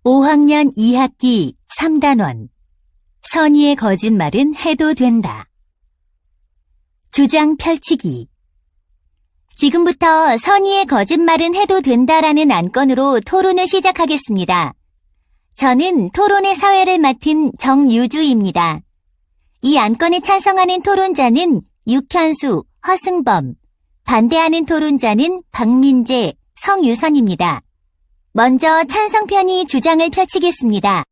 5학년 2학기 3단원 선의의 거짓말은 해도 된다. 주장 펼치기. 지금부터 선의의 거짓말은 해도 된다라는 안건으로 토론을 시작하겠습니다. 저는 토론의 사회를 맡은 정유주입니다. 이 안건에 찬성하는 토론자는 육현수, 허승범, 반대하는 토론자는 박민재, 성유선입니다. 먼저 찬성편이 주장을 펼치겠습니다.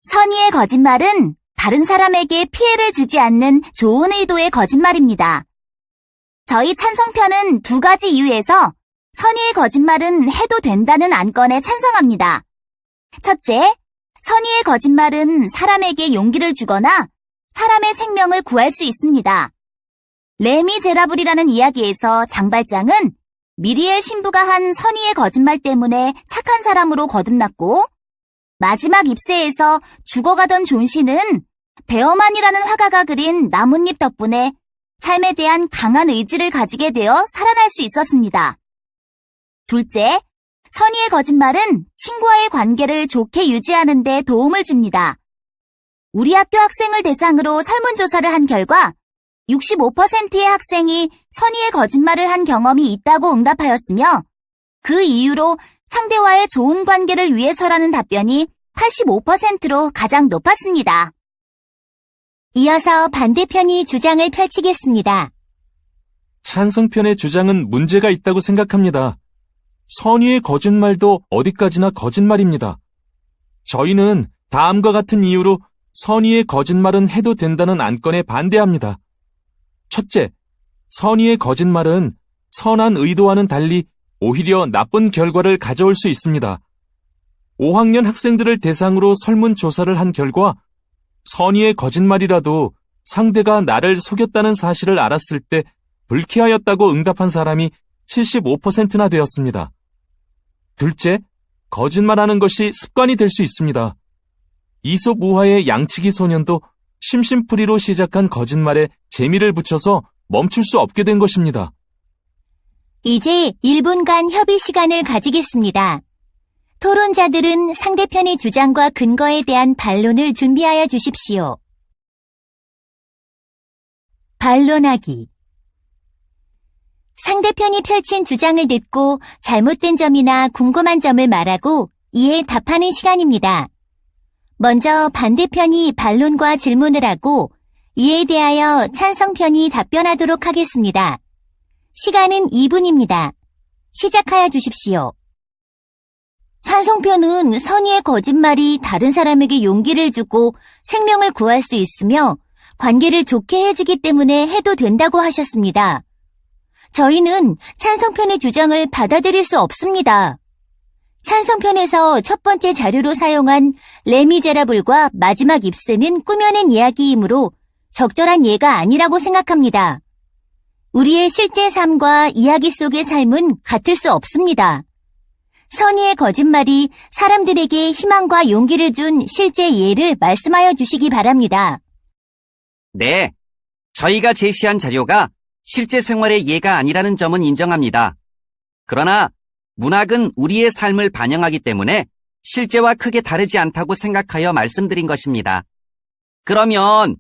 선의의 거짓말은 다른 사람에게 피해를 주지 않는 좋은 의도의 거짓말입니다. 저희 찬성편은 두 가지 이유에서 선의의 거짓말은 해도 된다는 안건에 찬성합니다. 첫째, 선의의 거짓말은 사람에게 용기를 주거나 사람의 생명을 구할 수 있습니다. 레미제라블이라는 이야기에서 장발장은 미리의 신부가 한 선의의 거짓말 때문에 착한 사람으로 거듭났고, 마지막 입세에서 죽어가던 존 씨는 베어만이라는 화가가 그린 나뭇잎 덕분에 삶에 대한 강한 의지를 가지게 되어 살아날 수 있었습니다. 둘째, 선의의 거짓말은 친구와의 관계를 좋게 유지하는 데 도움을 줍니다. 우리 학교 학생을 대상으로 설문조사를 한 결과 65%의 학생이 선의의 거짓말을 한 경험이 있다고 응답하였으며 그 이유로 상대와의 좋은 관계를 위해서라는 답변이 85%로 가장 높았습니다. 이어서 반대편이 주장을 펼치겠습니다. 찬성편의 주장은 문제가 있다고 생각합니다. 선의의 거짓말도 어디까지나 거짓말입니다. 저희는 다음과 같은 이유로 선의의 거짓말은 해도 된다는 안건에 반대합니다. 첫째, 선의의 거짓말은 선한 의도와는 달리 오히려 나쁜 결과를 가져올 수 있습니다. 5학년 학생들을 대상으로 설문조사를 한 결과 선의의 거짓말이라도 상대가 나를 속였다는 사실을 알았을 때 불쾌하였다고 응답한 사람이 75%나 되었습니다. 둘째, 거짓말하는 것이 습관이 될 수 있습니다. 이솝 우화의 양치기 소년도 심심풀이로 시작한 거짓말에 재미를 붙여서 멈출 수 없게 된 것입니다. 이제 1분간 협의 시간을 가지겠습니다. 토론자들은 상대편의 주장과 근거에 대한 반론을 준비하여 주십시오. 반론하기. 상대편이 펼친 주장을 듣고 잘못된 점이나 궁금한 점을 말하고 이에 답하는 시간입니다. 먼저 반대편이 반론과 질문을 하고 이에 대하여 찬성편이 답변하도록 하겠습니다. 시간은 2분입니다. 시작하여 주십시오. 찬성편은 선의의 거짓말이 다른 사람에게 용기를 주고 생명을 구할 수 있으며 관계를 좋게 해주기 때문에 해도 된다고 하셨습니다. 저희는 찬성편의 주장을 받아들일 수 없습니다. 찬성편에서 첫 번째 자료로 사용한 레미제라블과 마지막 입세는 꾸며낸 이야기이므로 적절한 예가 아니라고 생각합니다. 우리의 실제 삶과 이야기 속의 삶은 같을 수 없습니다. 선의의 거짓말이 사람들에게 희망과 용기를 준 실제 예를 말씀하여 주시기 바랍니다. 네, 저희가 제시한 자료가 실제 생활의 예가 아니라는 점은 인정합니다. 그러나 문학은 우리의 삶을 반영하기 때문에 실제와 크게 다르지 않다고 생각하여 말씀드린 것입니다. 그러면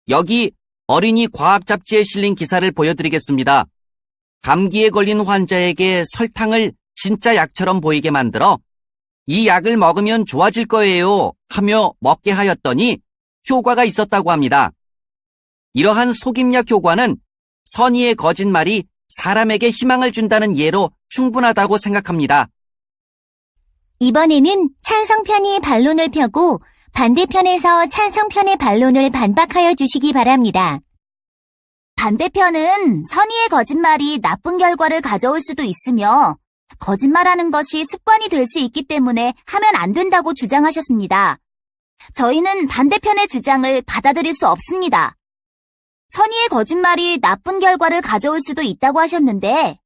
여기 어린이 과학 잡지에 실린 기사를 보여드리겠습니다. 감기에 걸린 환자에게 설탕을 진짜 약처럼 보이게 만들어 이 약을 먹으면 좋아질 거예요 하며 먹게 하였더니 효과가 있었다고 합니다. 이러한 속임약 효과는 선의의 거짓말이 사람에게 희망을 준다는 예로 충분하다고 생각합니다. 이번에는 찬성편이 반론을 펴고 반대편에서 찬성편의 반론을 반박하여 주시기 바랍니다. 반대편은 선의의 거짓말이 나쁜 결과를 가져올 수도 있으며 거짓말하는 것이 습관이 될 수 있기 때문에 하면 안 된다고 주장하셨습니다. 저희는 반대편의 주장을 받아들일 수 없습니다. 선의의 거짓말이 나쁜 결과를 가져올 수도 있다고 하셨는데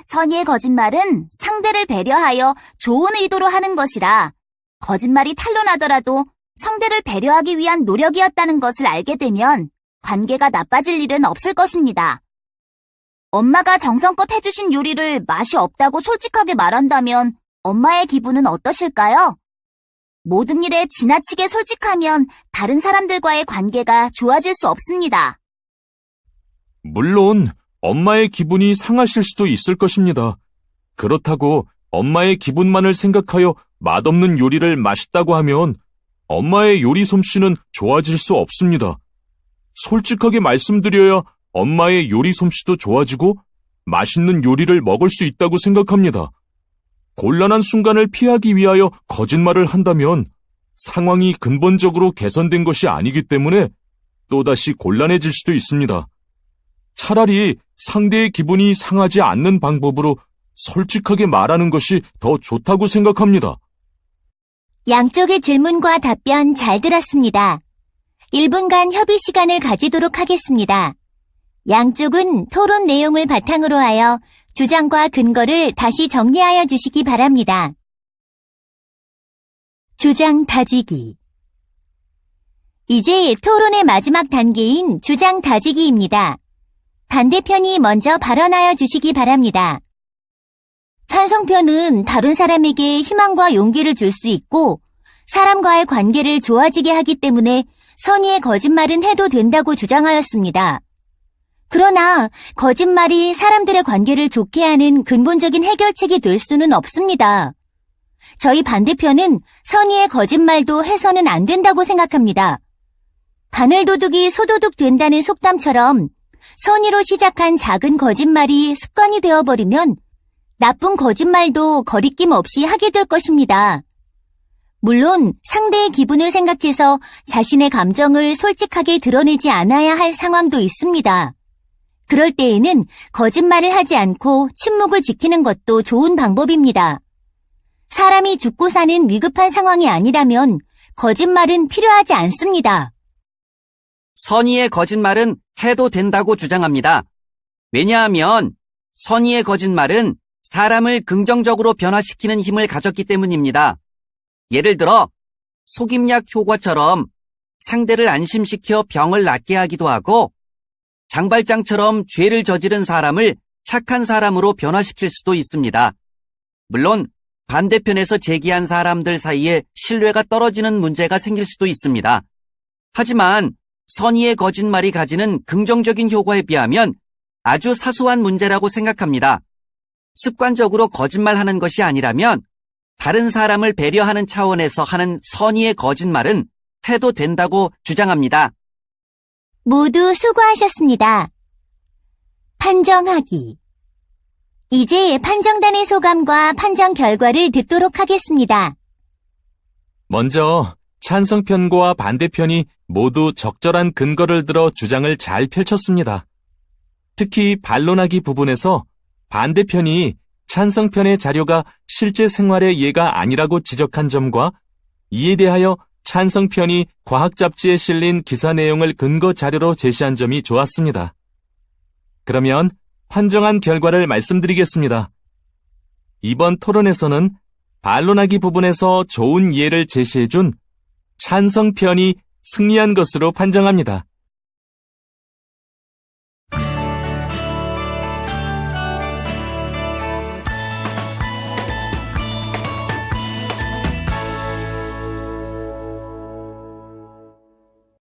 선의의 거짓말은 상대를 배려하여 좋은 의도로 하는 것이라 거짓말이 탄로나더라도 상대를 배려하기 위한 노력이었다는 것을 알게 되면 관계가 나빠질 일은 없을 것입니다. 엄마가 정성껏 해주신 요리를 맛이 없다고 솔직하게 말한다면 엄마의 기분은 어떠실까요? 모든 일에 지나치게 솔직하면 다른 사람들과의 관계가 좋아질 수 없습니다. 물론 엄마의 기분이 상하실 수도 있을 것입니다. 그렇다고 엄마의 기분만을 생각하여 맛없는 요리를 맛있다고 하면 엄마의 요리 솜씨는 좋아질 수 없습니다. 솔직하게 말씀드려야 엄마의 요리 솜씨도 좋아지고 맛있는 요리를 먹을 수 있다고 생각합니다. 곤란한 순간을 피하기 위하여 거짓말을 한다면 상황이 근본적으로 개선된 것이 아니기 때문에 또다시 곤란해질 수도 있습니다. 차라리 상대의 기분이 상하지 않는 방법으로 솔직하게 말하는 것이 더 좋다고 생각합니다. 양쪽의 질문과 답변 잘 들었습니다. 1분간 협의 시간을 가지도록 하겠습니다. 양쪽은 토론 내용을 바탕으로 하여 주장과 근거를 다시 정리하여 주시기 바랍니다. 주장 다지기. 이제 토론의 마지막 단계인 주장 다지기입니다. 반대편이 먼저 발언하여 주시기 바랍니다. 찬성편은 다른 사람에게 희망과 용기를 줄 수 있고 사람과의 관계를 좋아지게 하기 때문에 선의의 거짓말은 해도 된다고 주장하였습니다. 그러나 거짓말이 사람들의 관계를 좋게 하는 근본적인 해결책이 될 수는 없습니다. 저희 반대편은 선의의 거짓말도 해서는 안 된다고 생각합니다. 바늘도둑이 소도둑 된다는 속담처럼 선의로 시작한 작은 거짓말이 습관이 되어버리면 나쁜 거짓말도 거리낌 없이 하게 될 것입니다. 물론 상대의 기분을 생각해서 자신의 감정을 솔직하게 드러내지 않아야 할 상황도 있습니다. 그럴 때에는 거짓말을 하지 않고 침묵을 지키는 것도 좋은 방법입니다. 사람이 죽고 사는 위급한 상황이 아니라면 거짓말은 필요하지 않습니다. 선의의 거짓말은 해도 된다고 주장합니다. 왜냐하면 선의의 거짓말은 사람을 긍정적으로 변화시키는 힘을 가졌기 때문입니다. 예를 들어 속임약 효과처럼 상대를 안심시켜 병을 낫게 하기도 하고 장발장처럼 죄를 저지른 사람을 착한 사람으로 변화시킬 수도 있습니다. 물론 반대편에서 제기한 사람들 사이에 신뢰가 떨어지는 문제가 생길 수도 있습니다. 하지만 선의의 거짓말이 가지는 긍정적인 효과에 비하면 아주 사소한 문제라고 생각합니다. 습관적으로 거짓말하는 것이 아니라면 다른 사람을 배려하는 차원에서 하는 선의의 거짓말은 해도 된다고 주장합니다. 모두 수고하셨습니다. 판정하기. 이제 판정단의 소감과 판정 결과를 듣도록 하겠습니다. 먼저 찬성편과 반대편이 모두 적절한 근거를 들어 주장을 잘 펼쳤습니다. 특히 반론하기 부분에서 반대편이 찬성편의 자료가 실제 생활의 예가 아니라고 지적한 점과 이에 대하여 찬성편이 과학 잡지에 실린 기사 내용을 근거 자료로 제시한 점이 좋았습니다. 그러면 판정한 결과를 말씀드리겠습니다. 이번 토론에서는 반론하기 부분에서 좋은 예를 제시해준 찬성편이 승리한 것으로 판정합니다.